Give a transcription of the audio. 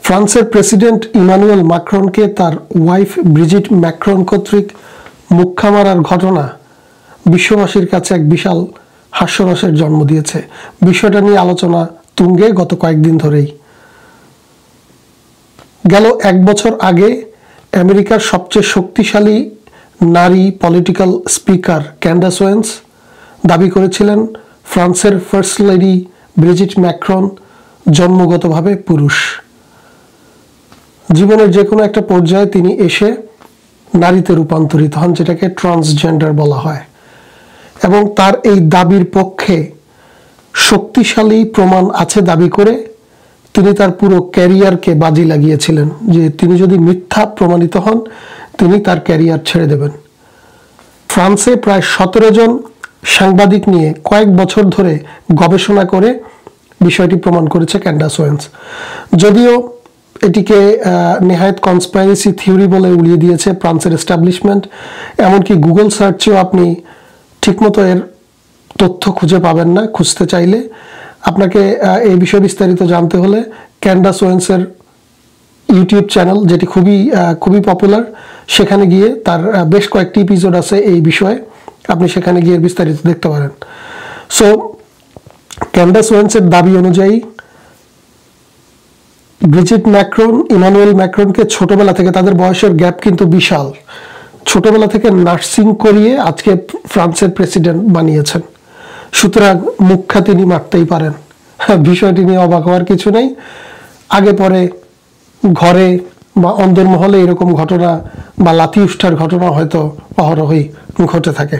ফ্রান্সের president Emmanuel ম্যাক্রনকে তার wife Brigitte Macron কর্তৃক মুক্কা মারার ঘটনা বিশ্ববাসীর কাছে এক বিশাল হাস্যরসের জন্ম দিয়েছে। বিষয়টা নিয়ে আলোচনা তুঙ্গে গত কয়েকদিন ধরেই। গেল এক বছর আগে আমেরিকার সবচেয়ে শক্তিশালী নারী পলিটিক্যাল স্পিকার ক্যান্ডাস ওয়েন্স দাবি করেছিলেন ফ্রান্সের ফার্স্ট লেডি ব্রিজিট ম্যাক্রন জন্মগতভাবে পুরুষ। জীবনের যে কোনো একটা পর্যায়ে তিনি এসে নারীতে রূপান্তরিত হন, যেটাকে ট্রান্সজেন্ডার বলা হয়, এবং তার এই দাবির পক্ষে শক্তিশালী প্রমাণ আছে দাবি করে তিনি তার পুরো ক্যারিয়ারকে বাজি লাগিয়েছিলেন যে তিনি যদি মিথ্যা প্রমাণিত হন তিনি তার ক্যারিয়ার ছেড়ে দেবেন। ফ্রান্সে প্রায় 17 জন সাংবাদিক নিয়ে কয়েক বছর ধরে গবেষণা করে বিষয়টি প্রমাণ করেছে ক্যান্ডাস ওয়েন্স। যদিও এটিকে নেহায়েত কনস্পাইরেসি থিওরি বলে উড়িয়ে দিয়েছে ফ্রান্সের এস্টাবলিশমেন্ট, এমনকি গুগল সার্চেও আপনি ঠিকমতো এর তথ্য খুঁজে পাবেন না। খুঁজতে চাইলে আপনাকে এই বিষয়ে বিস্তারিত জানতে হলে ক্যান্ডাস ওয়েন্সের ইউটিউব চ্যানেল, যেটি খুবই পপুলার, সেখানে গিয়ে তার বেশ কয়েকটি এপিসোড আছে এই বিষয়ে, আপনি সেখানে গিয়ে বিস্তারিত দেখতে পারেন। সো ক্যান্ডাস ওয়েন্সের দাবি অনুযায়ী ব্রিজিট ম্যাক্রন ইমানুয়েল ম্যাক্রনকে ছোটবেলা থেকে, তাদের বয়সের গ্যাপ কিন্তু বিশাল, ছোটবেলা থেকে নার্সিং করিয়ে আজকে ফ্রান্সের প্রেসিডেন্ট বানিয়েছেন। সুতরাং মুখা তিনি মারতেই পারেন, বিষয়টি নিয়ে অবাক হওয়ার কিছু নেই। আগে পরে ঘরে বা অন্দরমহলে এরকম ঘটনা বা লাথি উষ্ঠার ঘটনা হয়তো অহরহই ঘটে থাকে।